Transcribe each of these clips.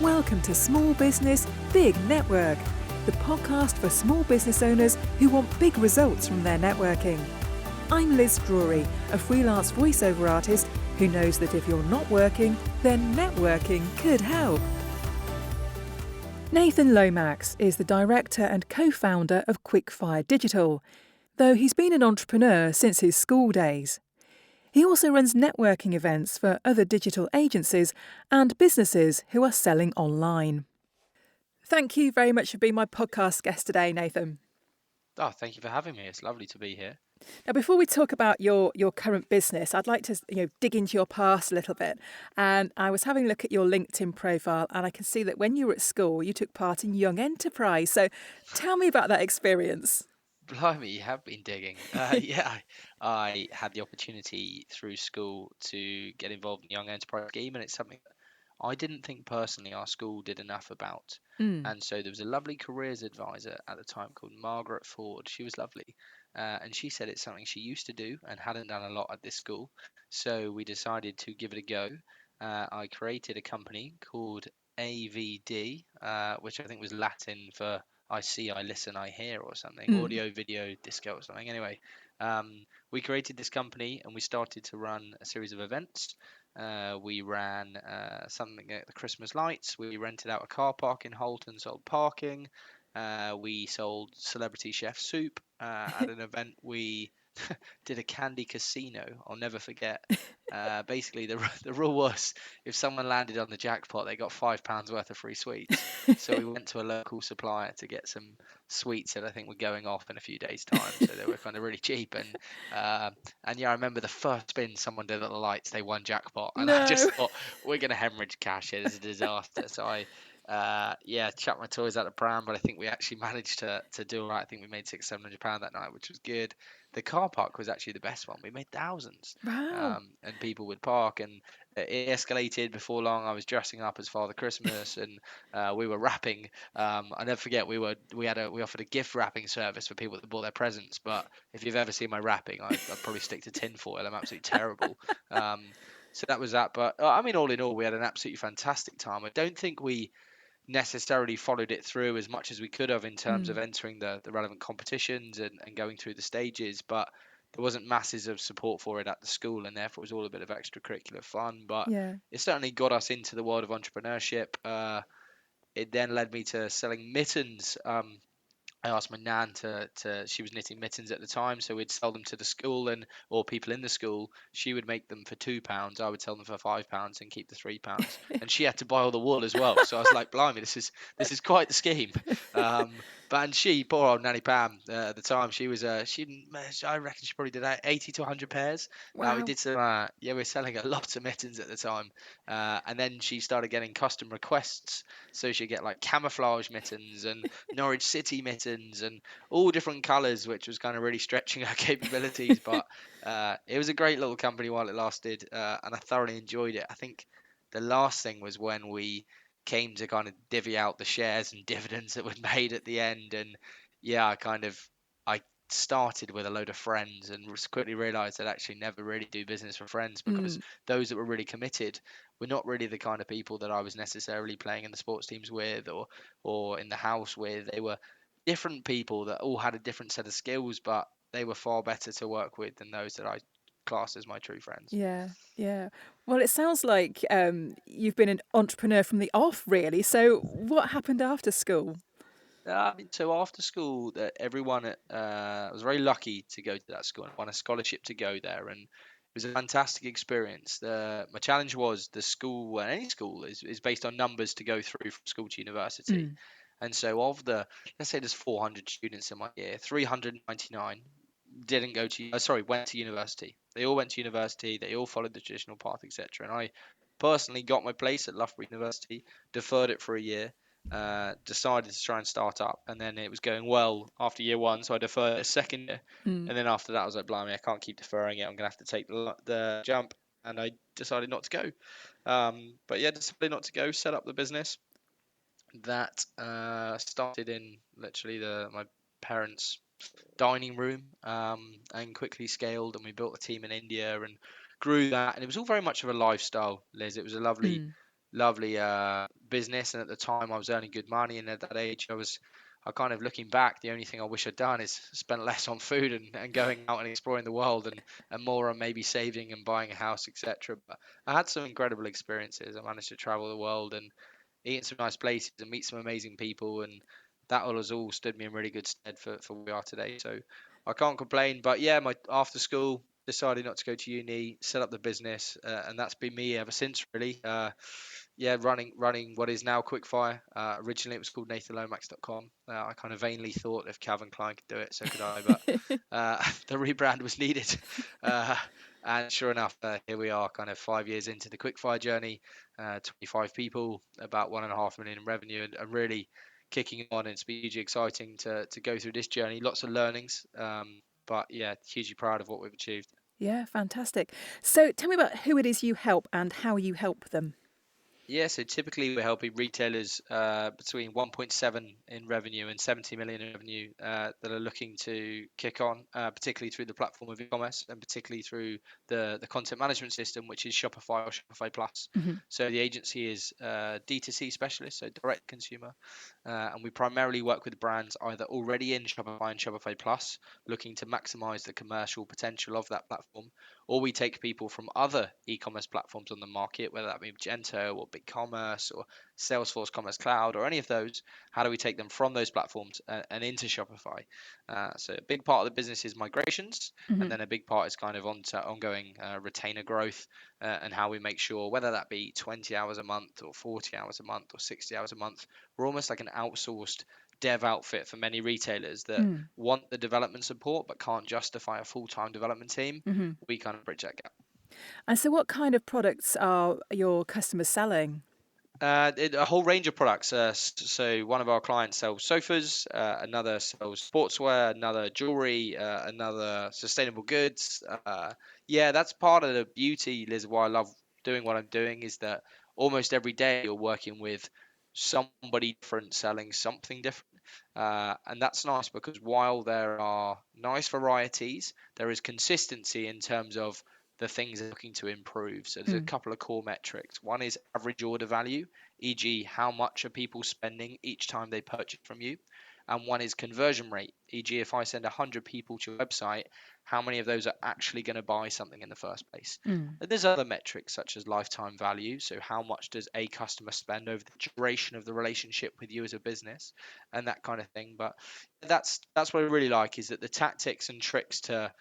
Welcome to Small Business, Big Network, the podcast for small business owners who want big results from their networking. I'm Liz Drury, a freelance voiceover artist who knows that if you're not working, then networking could help. Nathan Lomax is the director and co-founder of Quickfire Digital, though he's been an entrepreneur since his school days. He also runs networking events for other digital agencies and businesses who are selling online. Thank you very much for being my podcast guest today, Nathan. Oh, thank you for having me. It's lovely to be here. Now, before we talk about your current business, I'd like to dig into your past a little bit. And I was having a look at your LinkedIn profile, and I can see that when you were at school, you took part in Young Enterprise. So tell me about that experience. Blimey, you have been digging. I had the opportunity through school to get involved in the Young Enterprise Scheme, and it's something that I didn't think personally our school did enough about. And so there was a lovely careers advisor at the time called Margaret Ford. She was lovely. And she said it's something she used to do and hadn't done a lot at this school. So we decided to give it a go. I created a company called AVD, which I think was Latin for I see, I listen, I hear, or something, audio, video, disco, or something. Anyway, we created this company and we started to run a series of events. We ran something at the Christmas lights. We rented out a car park in Holton, sold parking. We sold celebrity chef soup. At an event, we did a candy casino. I'll never forget. Basically, the rule was if someone landed on the jackpot, they got £5 worth of free sweets. So we went to a local supplier to get some sweets that I think were going off in a few days' time. So they were kind of really cheap. And yeah, I remember the first spin someone did at the lights, they won jackpot. And I just thought, we're going to hemorrhage cash here. This is a disaster. So I chucked my toys out the pram, but I think we actually managed to do all right. I think we made £600-700 that night, which was good. The car park was actually the best one. We made thousands. Wow. And people would park, and it escalated. Before long, I was dressing up as Father Christmas, and we were wrapping. I never forget we offered a gift wrapping service for people that bought their presents. But if you've ever seen my wrapping, I'd probably stick to tinfoil. I'm absolutely terrible. So that was that. But I mean, all in all, we had an absolutely fantastic time. I don't think we necessarily followed it through as much as we could have in terms of entering the relevant competitions and going through the stages, but there wasn't masses of support for it at the school, and therefore it was all a bit of extracurricular fun. But it certainly got us into the world of entrepreneurship. It then led me to selling mittens. I asked my nan she was knitting mittens at the time, so we'd sell them to the school or people in the school. She would make them for £2. I would sell them for £5 and keep the £3. And she had to buy all the wool as well. So I was like, blimey, this is quite the scheme. And she, poor old Nanny Pam, at the time, I reckon she probably did 80 to 100 pairs. Wow. We did some, we were selling a lot of mittens at the time. And then she started getting custom requests. So she'd get like camouflage mittens and Norwich City mittens and all different colours, which was kind of really stretching our capabilities. But it was a great little company while it lasted, and I thoroughly enjoyed it. I think the last thing was when we came to kind of divvy out the shares and dividends that were made at the end. And yeah, I started with a load of friends and quickly realised I'd actually never really do business for friends, because those that were really committed were not really the kind of people that I was necessarily playing in the sports teams with or in the house with. They were different people that all had a different set of skills, but they were far better to work with than those that I class as my true friends. Yeah. Well, it sounds like you've been an entrepreneur from the off, really. So what happened after school? So after school, that everyone I was very lucky to go to that school and won a scholarship to go there, and it was a fantastic experience. My challenge was the school, and any school is based on numbers to go through from school to university. And so let's say there's 400 students in my year, 399 went to university. They all went to university. They all followed the traditional path, etc. And I personally got my place at Loughborough University, deferred it for a year, decided to try and start up, and then it was going well after year one, so I deferred it a second year. And then after that, I was like, blimey, I can't keep deferring it. I'm going to have to take the jump, and I decided not to go. But yeah, decided not to go, set up the business. That started in literally my parents' dining room, and quickly scaled, and we built a team in India and grew that, and it was all very much of a lifestyle, Liz. It was a lovely lovely business, and at the time I was earning good money, and at that age I kind of looking back, the only thing I wish I'd done is spent less on food and going out and exploring the world, and more on maybe saving and buying a house, etc. But I had some incredible experiences. I managed to travel the world and eat in some nice places and meet some amazing people, and that all has all stood me in really good stead for where we are today. So I can't complain. But yeah, my after school decided not to go to uni, set up the business, and that's been me ever since, really. Yeah, running what is now Quickfire. Originally, it was called NathanLomax.com. I kind of vainly thought if Calvin Klein could do it, so could I. But the rebrand was needed, uh, and sure enough, here we are, kind of 5 years into the Quickfire journey. 25 people, about 1.5 million in revenue, and really kicking on. It's been hugely exciting to go through this journey. Lots of learnings, but yeah, hugely proud of what we've achieved. Yeah, fantastic. So tell me about who it is you help and how you help them. Yeah, so typically we're helping retailers between 1.7 in revenue and 70 million in revenue that are looking to kick on, particularly through the platform of e-commerce and particularly through the content management system, which is Shopify or Shopify Plus. Hmm. So the agency is D2C specialist, so direct consumer, and we primarily work with brands either already in Shopify and Shopify Plus, looking to maximize the commercial potential of that platform, or we take people from other e-commerce platforms on the market, whether that be Magento or BigCommerce or Salesforce Commerce Cloud or any of those. How do we take them from those platforms and into Shopify? So a big part of the business is migrations, and Hmm. then a big part is kind of ongoing retainer growth, and how we make sure, whether that be 20 hours a month or 40 hours a month or 60 hours a month, we're almost like an outsourced dev outfit for many retailers that Mm. want the development support but can't justify a full-time development team. Hmm. We kind of bridge that gap. And so, what kind of products are your customers selling? A whole range of products. So one of our clients sells sofas, another sells sportswear, another jewelry, another sustainable goods. Yeah, that's part of the beauty, Liz, why I love doing what I'm doing is that almost every day you're working with somebody different selling something different. And that's nice because while there are nice varieties, there is consistency in terms of the things they're looking to improve. So there's a Mm. couple of core metrics. One is average order value, e.g., how much are people spending each time they purchase from you? And one is conversion rate, e.g., if I send 100 people to your website, how many of those are actually going to buy something in the first place? Mm. And there's other metrics such as lifetime value. So how much does a customer spend over the duration of the relationship with you as a business, and that kind of thing. But that's what I really like is that the tactics and tricks to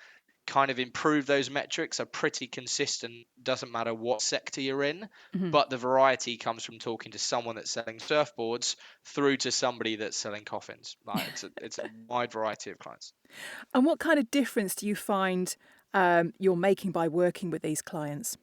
kind of improve those metrics are pretty consistent. Doesn't matter what sector you're in, Hmm. but the variety comes from talking to someone that's selling surfboards through to somebody that's selling coffins. Like it's a wide variety of clients. And what kind of difference do you find you're making by working with these clients?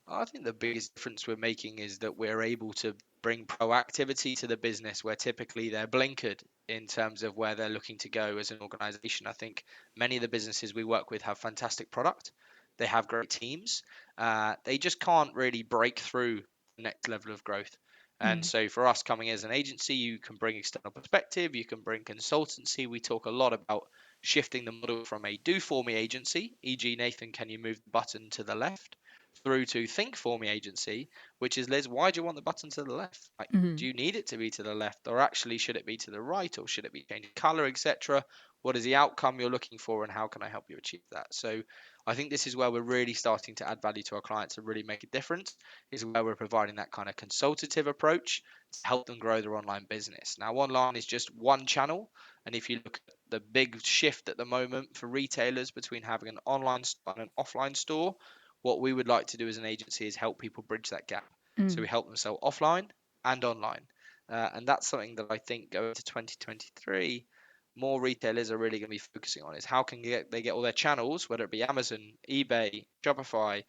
I think the biggest difference we're making is that we're able to bring proactivity to the business where typically they're blinkered in terms of where they're looking to go as an organization. I think many of the businesses we work with have fantastic product, they have great teams, they just can't really break through the next level of growth. And Mm. so for us coming as an agency, you can bring external perspective, you can bring consultancy. We talk a lot about shifting the model from a do for me agency, e.g., Nathan, can you move the button to the left? Through to think for me agency, which is Liz, why do you want the button to the left? Like, Hmm. do you need it to be to the left, or actually should it be to the right, or should it be changing color, etc.? What is the outcome you're looking for, and how can I help you achieve that? So, I think this is where we're really starting to add value to our clients and really make a difference. Is where we're providing that kind of consultative approach to help them grow their online business. Now, online is just one channel, and if you look at the big shift at the moment for retailers between having an online store and an offline store, what we would like to do as an agency is help people bridge that gap. So we Mm. help them sell offline and online. And that's something that I think going into 2023, more retailers are really going to be focusing on is how can they get all their channels, whether it be Amazon, eBay, Shopify,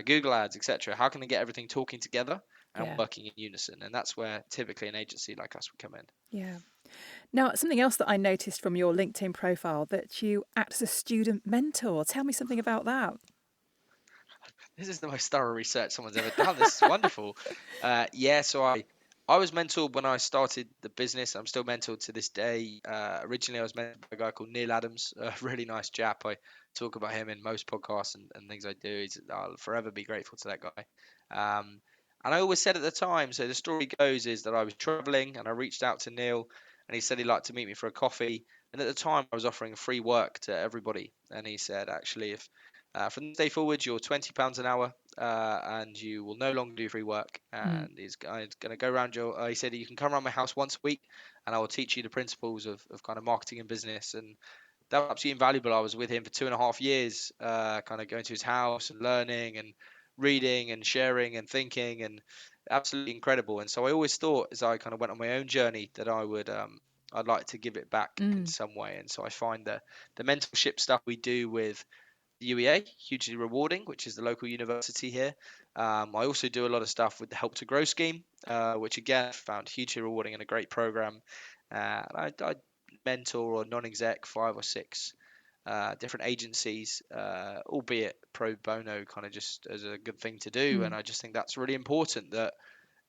Google Ads, etc. How can they get everything talking together and Yeah. working in unison? And that's where typically an agency like us would come in. Yeah. Now, something else that I noticed from your LinkedIn profile that you act as a student mentor. Tell me something about that. This is the most thorough research someone's ever done. This is wonderful. Yeah, so I was mentored when I started the business. I'm still mentored to this day. Originally, I was mentored by a guy called Neil Adams, a really nice chap. I talk about him in most podcasts and things I do. I'll forever be grateful to that guy. Um, And I always said at the time, so the story goes is that I was traveling and I reached out to Neil and he said he'd like to meet me for a coffee. And at the time, I was offering free work to everybody. And he said, actually, if from this day forward, you're £20 an hour and you will no longer do free work. Mm. And he's going to go around he said, you can come around my house once a week and I will teach you the principles of kind of marketing and business. And that was absolutely invaluable. I was with him for 2.5 years, kind of going to his house and learning and reading and sharing and thinking, and absolutely incredible. And so I always thought, as I kind of went on my own journey, that I'd like to give it back in Mm. some way. And so I find that the mentorship stuff we do with the UEA hugely rewarding, which is the local university here. I also do a lot of stuff with the Help to Grow scheme, which again I found hugely rewarding and a great program. I mentor or non-exec 5 or 6 different agencies, albeit pro bono, kind of just as a good thing to do. And Mm. I just think that's really important that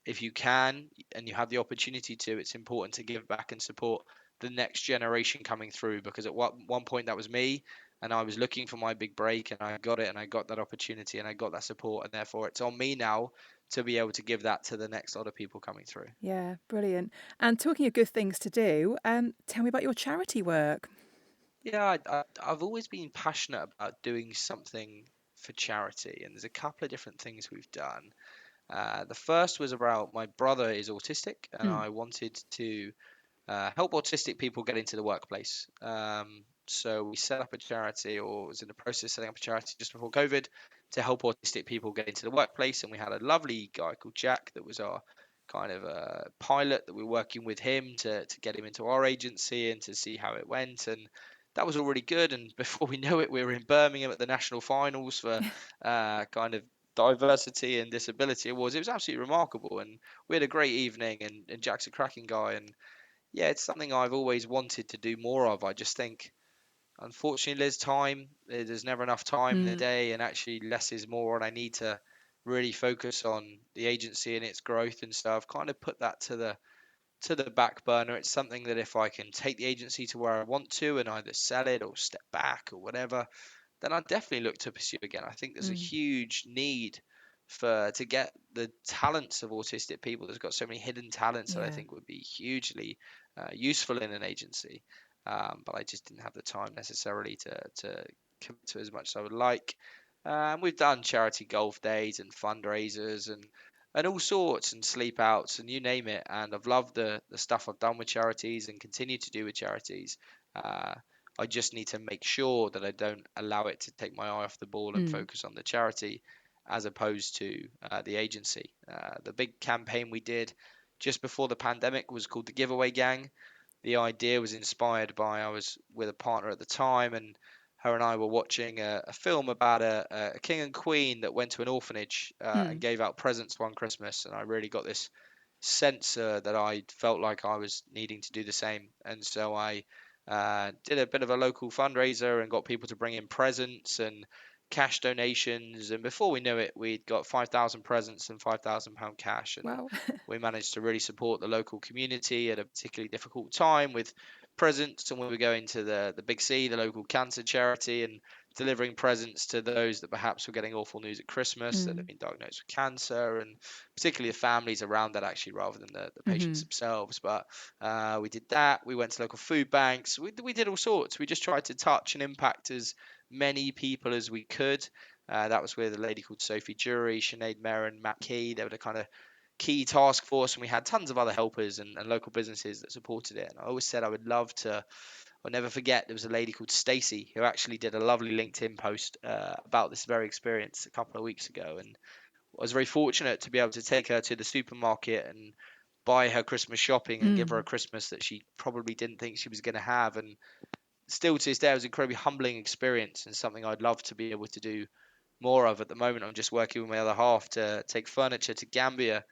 if you can and you have the opportunity to, it's important to give back and support the next generation coming through. Because at one point that was me, and I was looking for my big break, and I got it, and I got that opportunity, and I got that support, and therefore it's on me now to be able to give that to the next lot of people coming through. Yeah, brilliant. And talking of good things to do, tell me about your charity work. Yeah, I've always been passionate about doing something for charity, and there's a couple of different things we've done. The first was about my brother is autistic, and Mm. I wanted to help autistic people get into the workplace. So we set up a charity, or was in the process of setting up a charity just before COVID, to help autistic people get into the workplace. And we had a lovely guy called Jack that was our kind of pilot that we were working with him to get him into our agency and to see how it went. And that was all really good. And before we know it, we were in Birmingham at the national finals for kind of diversity and disability awards. It was absolutely remarkable. And we had a great evening. And Jack's a cracking guy. And yeah, it's something I've always wanted to do more of. I just think, unfortunately, there's time. There's never enough time in the Mm. day, and actually, less is more. And I need to really focus on the agency and its growth and stuff. Kind of put that to the back burner. It's something that if I can take the agency to where I want to and either sell it or step back or whatever, then I'd definitely look to pursue again. I think there's a Mm. huge need for to get the talents of autistic people. There's got so many hidden talents that I Yeah. think would be hugely useful in an agency. But I just didn't have the time necessarily to commit to as much as I would like. We've done charity golf days and fundraisers and all sorts and sleep outs and you name it. And I've loved the stuff I've done with charities and continue to do with charities. Uh, I just need to make sure that I don't allow it to take my eye off the ball and Mm. focus on the charity as opposed to the agency. The big campaign we did just before the pandemic was called the Giveaway Gang. The idea was inspired by I was with a partner at the time, and her and I were watching a film about a king and queen that went to an orphanage and Mm. gave out presents one Christmas, and I really got this sense that I felt like I was needing to do the same, and so I did a bit of a local fundraiser and got people to bring in presents and cash donations, and before we knew it, we'd got 5,000 presents and £5,000 cash, and Wow. we managed to really support the local community at a particularly difficult time with presents, and we were going to the Big C, the local cancer charity, and delivering presents to those that perhaps were getting awful news at Christmas that had Mm. been diagnosed with cancer, and particularly the families around that actually rather than the patients Mm-hmm. themselves. But we did that. We went to local food banks. We did all sorts. We just tried to touch and impact as many people as we could. That was with a lady called Sophie Jury, Sinead Merrin, Matt Key. They were the kind of key task force, and we had tons of other helpers and local businesses that supported it. And I always said I would love to. I'll never forget. There was a lady called Stacey who actually did a lovely LinkedIn post about this very experience a couple of weeks ago, and I was very fortunate to be able to take her to the supermarket and buy her Christmas shopping and give her a Mm. Christmas that she probably didn't think she was going to have. And still to this day, it was an incredibly humbling experience and something I'd love to be able to do more of. At the moment, I'm just working with my other half to take furniture to Gambia.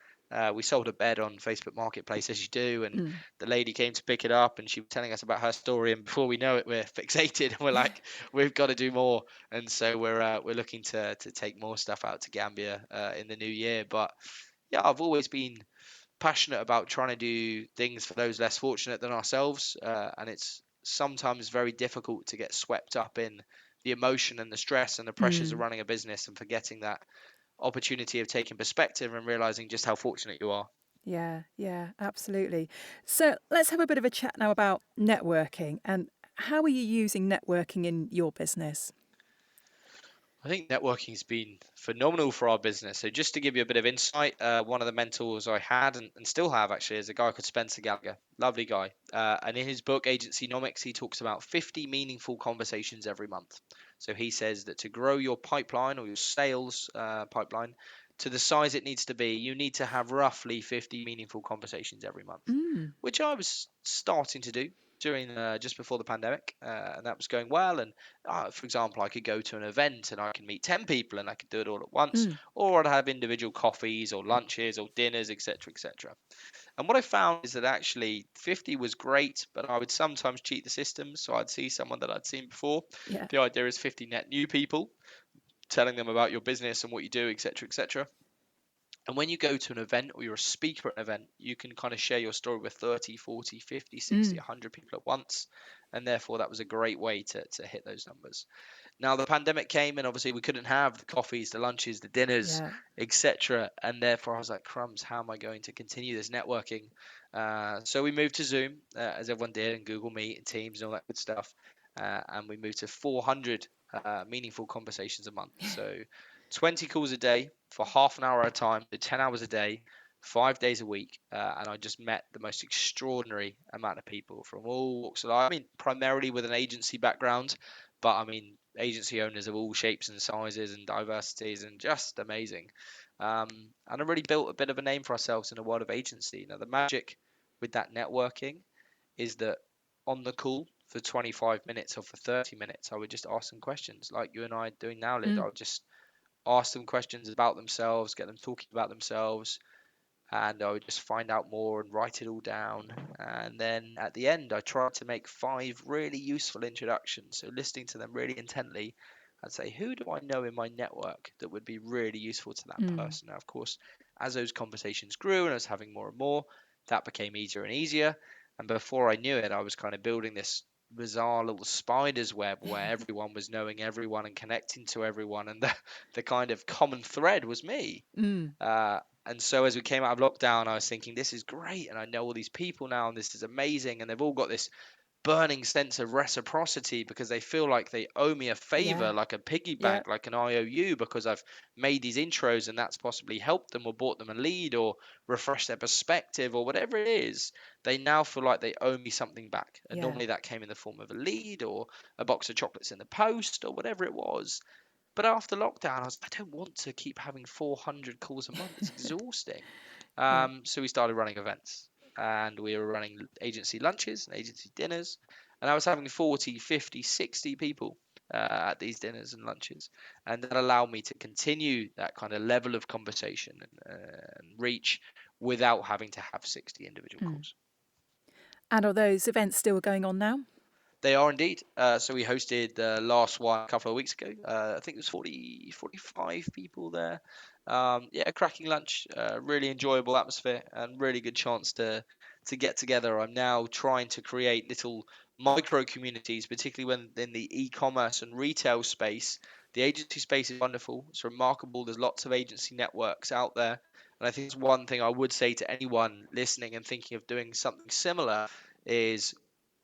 We sold a bed on Facebook Marketplace as you do, and Mm. the lady came to pick it up, and she was telling us about her story. And before we know it, we're fixated, and we're like, we've got to do more. And so we're looking to take more stuff out to Gambia in the new year. But yeah, I've always been passionate about trying to do things for those less fortunate than ourselves, and it's sometimes very difficult to get swept up in the emotion and the stress and the pressures of Mm. running a business and forgetting that opportunity of taking perspective and realizing just how fortunate you are. Yeah, absolutely. So let's have a bit of a chat now about networking and how are you using networking in your business? I think networking has been phenomenal for our business. So just to give you a bit of insight, one of the mentors I had and still have actually is a guy called Spencer Gallagher, lovely guy. And in his book Agency Nomics, he talks about 50 meaningful conversations every month. So he says that to grow your pipeline or your sales pipeline to the size it needs to be, you need to have roughly 50 meaningful conversations every month, Mm, which I was starting to do during just before the pandemic, and that was going well. And for example, I could go to an event and I could meet 10 people and I could do it all at once, mm, or I'd have individual coffees or lunches or dinners, etc., etc. And what I found is that actually 50 was great, but I would sometimes cheat the system. So I'd see someone that I'd seen before. yeah. The idea is 50 net new people, telling them about your business and what you do, etc., etc. And when you go to an event or you're a speaker at an event, you can kind of share your story with 30, 40, 50, 60, Mm, 100 people at once. And therefore, that was a great way to hit those numbers. Now, the pandemic came, and obviously, we couldn't have the coffees, the lunches, the dinners, yeah. etc. And therefore, I was like, crumbs, how am I going to continue this networking? So we moved to Zoom, as everyone did, and Google Meet and Teams and all that good stuff. And we moved to 400 meaningful conversations a month. So 20 calls a day for half an hour at a time, 10 hours a day, 5 days a week. And I just met the most extraordinary amount of people from all walks of life. I mean, primarily with an agency background, but I mean, agency owners of all shapes and sizes and diversities, and just amazing. And I really built a bit of a name for ourselves in the world of agency. Now, the magic with that networking is that on the call for 25 minutes or for 30 minutes, I would just ask them questions like you and I are doing now, Liz. I Mm, would just ask them questions about themselves, get them talking about themselves, and I would just find out more and write it all down. And then at the end, I tried to make 5 really useful introductions. So listening to them really intently, I'd say, who do I know in my network that would be really useful to that mm, person? Now, of course, as those conversations grew and I was having more and more, that became easier and easier. And before I knew it, I was kind of building this bizarre little spider's web where everyone was knowing everyone and connecting to everyone. And the kind of common thread was me. mm, And so as we came out of lockdown, I was thinking, this is great, and I know all these people now, and this is amazing, and they've all got this burning sense of reciprocity because they feel like they owe me a favor, yeah. like a piggy Yeah. bank, like an IOU, because I've made these intros and that's possibly helped them or bought them a lead or refreshed their perspective or whatever it is. They now feel like they owe me something back. And Yeah. normally that came in the form of a lead or a box of chocolates in the post or whatever it was. But after lockdown, I don't want to keep having 400 calls a month. It's exhausting. Yeah. So we started running events and we were running agency lunches and agency dinners. And I was having 40, 50, 60 people at these dinners and lunches. And that allowed me to continue that kind of level of conversation and reach without having to have 60 individual Mm. calls. And are those events still going on now? They are indeed. So we hosted the last one a couple of weeks ago. I think it was 40, 45 people there. Yeah, cracking lunch, really enjoyable atmosphere, and really good chance to get together. I'm now trying to create little micro communities, particularly when in the e-commerce and retail space. The agency space is wonderful. It's remarkable. There's lots of agency networks out there. And I think it's one thing I would say to anyone listening and thinking of doing something similar is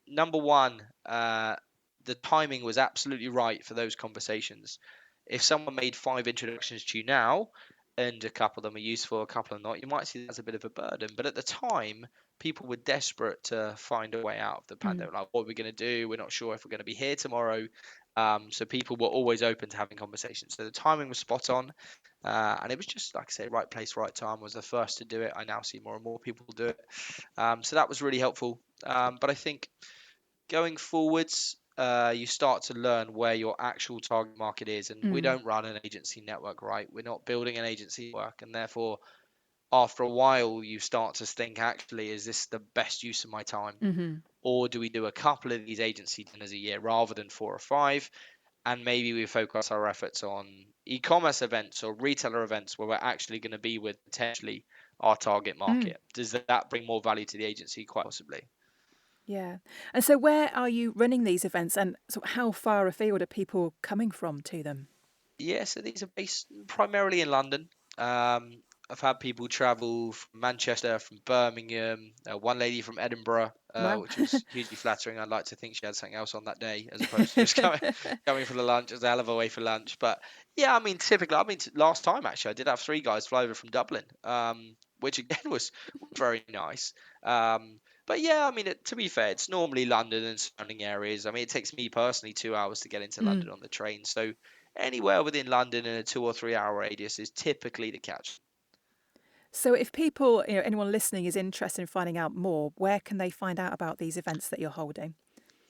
number one, the timing was absolutely right for those conversations. If someone made 5 introductions to you now, and a couple of them are useful, a couple are not, you might see that as a bit of a burden. But at the time, people were desperate to find a way out of the Mm. pandemic. Like, what are we going to do? We're not sure if we're going to be here tomorrow. So people were always open to having conversations. So the timing was spot on. And it was just, like I say, right place, right time. I was the first to do it. I now see more and more people do it. So that was really helpful. But I think going forwards, you start to learn where your actual target market is. And we Mm. don't run an agency network, right? We're not building an agency network. And therefore, after a while, you start to think, actually, is this the best use of my time? Mm-hmm. Or do we do a couple of these agency dinners a year rather than 4 or 5? And maybe we focus our efforts on e-commerce events or retailer events where we're actually going to be with potentially our target Mm. market. Does that bring more value to the agency? Quite possibly. Yeah. And so where are you running these events and so how far afield are people coming from to them? Yeah, so these are based primarily in London. Um, I've had people travel from Manchester, from Birmingham, one lady from Edinburgh, Wow. which was hugely flattering. I'd like to think she had something else on that day as opposed to just coming for the lunch. It was a hell of a way for lunch. But yeah, I mean, typically, last time actually, I did have three guys fly over from Dublin, which again was very nice. But yeah, I mean, to be fair, it's normally London and surrounding areas. I mean, it takes me personally 2 hours to get into Mm. London on the train, so anywhere within London in a 2 or 3 hour radius is typically the catch. So if people, anyone listening is interested in finding out more, where can they find out about these events that you're holding?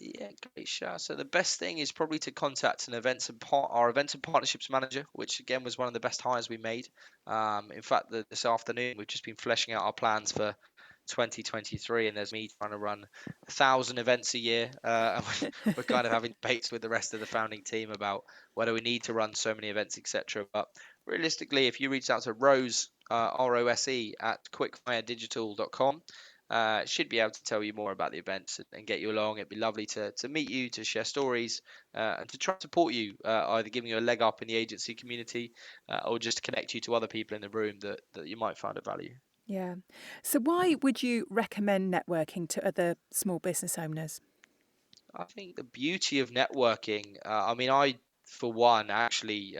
Yeah, great shout. So the best thing is probably to contact our events and partnerships manager, which again was one of the best hires we made. In fact, this afternoon we've just been fleshing out our plans for 2023, and there's me trying to run 1,000 events a year. And we're kind of having debates with the rest of the founding team about whether we need to run so many events, etc. But realistically, if you reach out to Rose, Rose at quickfiredigital.com, should be able to tell you more about the events and get you along. It'd be lovely to meet you, to share stories, and to try and support you, either giving you a leg up in the agency community, or just connect you to other people in the room that you might find of value. Yeah. So why would you recommend networking to other small business owners? I think the beauty of networking, I mean, I, for one, actually,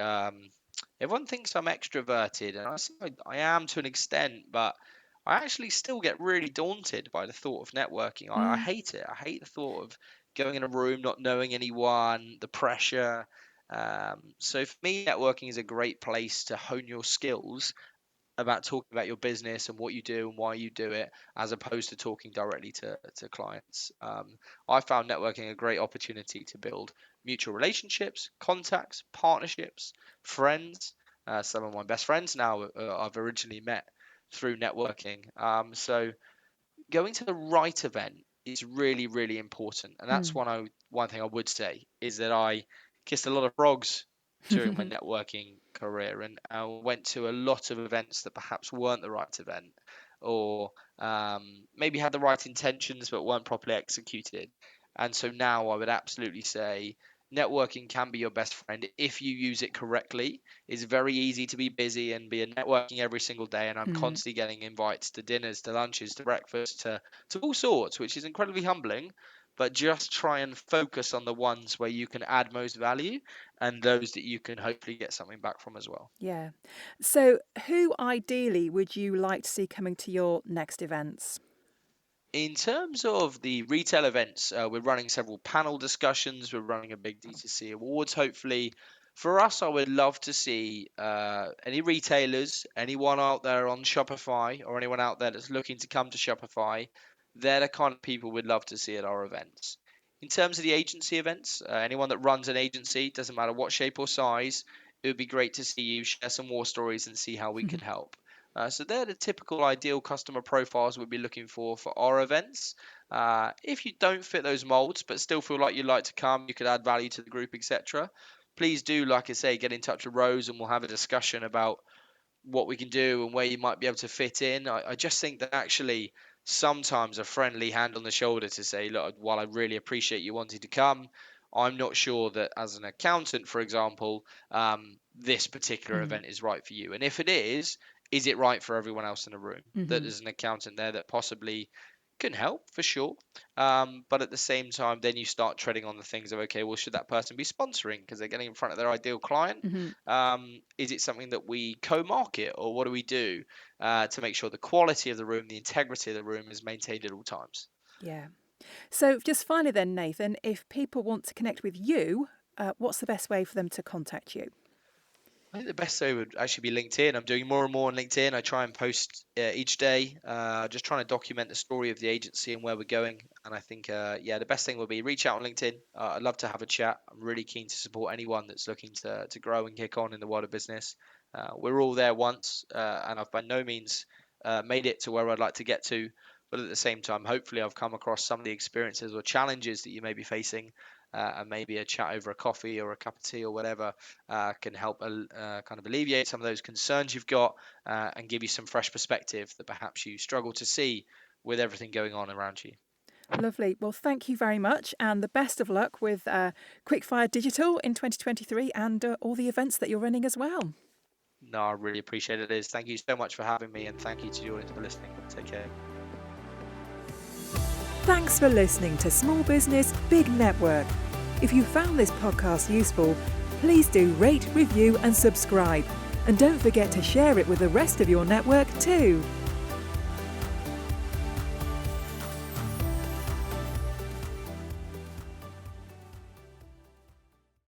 everyone thinks I'm extroverted, and I am to an extent, but I actually still get really daunted by the thought of networking. I Mm. hate it. I hate the thought of going in a room, not knowing anyone, the pressure. So for me, networking is a great place to hone your skills about talking about your business and what you do and why you do it, as opposed to talking directly to clients. I found networking a great opportunity to build mutual relationships, contacts, partnerships, friends. Some of my best friends now I've originally met through networking. So going to the right event is really, really important. And that's Mm. one thing I would say is that I kissed a lot of frogs during my networking career, and I went to a lot of events that perhaps weren't the right event, or maybe had the right intentions but weren't properly executed. And so now I would absolutely say networking can be your best friend if you use it correctly. It's very easy to be busy and be networking every single day, and I'm Mm. constantly getting invites to dinners, to lunches, to breakfast, to all sorts, which is incredibly humbling. But just try and focus on the ones where you can add most value, and those that you can hopefully get something back from as well. Yeah. So who ideally would you like to see coming to your next events? In terms of the retail events, we're running several panel discussions. We're running a big D2C awards, hopefully. For us, I would love to see any retailers, anyone out there on Shopify, or anyone out there that's looking to come to Shopify. They're the kind of people we'd love to see at our events. In terms of the agency events, anyone that runs an agency, doesn't matter what shape or size, it would be great to see you share some war stories and see how we can help. So they're the typical ideal customer profiles we'd be looking for our events. If you don't fit those molds, but still feel like you'd like to come, you could add value to the group, etc. Please do, like I say, get in touch with Rose, and we'll have a discussion about what we can do and where you might be able to fit in. I just think that actually sometimes a friendly hand on the shoulder to say, look, while I really appreciate you wanting to come, I'm not sure that as an accountant, for example, this particular Mm. event is right for you. And if it is it right for everyone else in the room? That Hmm. there's an accountant there that possibly can help for sure. But at the same time, then you start treading on the things of, okay, well, should that person be sponsoring because they're getting in front of their ideal client? Hmm. Is it something that we co-market, or what do we do to make sure the quality of the room, the integrity of the room is maintained at all times? Yeah. So just finally then, Nathan, if people want to connect with you, what's the best way for them to contact you? I think the best way would actually be LinkedIn. I'm doing more and more on LinkedIn. I try and post each day, just trying to document the story of the agency and where we're going. And I think, yeah, the best thing would be reach out on LinkedIn. I'd love to have a chat. I'm really keen to support anyone that's looking to grow and kick on in the world of business. We're all there once, and I've by no means made it to where I'd like to get to. But at the same time, hopefully, I've come across some of the experiences or challenges that you may be facing, and maybe a chat over a coffee or a cup of tea or whatever can help kind of alleviate some of those concerns you've got, and give you some fresh perspective that perhaps you struggle to see with everything going on around you. Lovely. Well, thank you very much, and the best of luck with Quickfire Digital in 2023 and all the events that you're running as well. No, I really appreciate it, Liz. Thank you so much for having me, and thank you to your audience for listening. Take care. Thanks for listening to Small Business, Big Network. If you found this podcast useful, please do rate, review and subscribe. And don't forget to share it with the rest of your network too.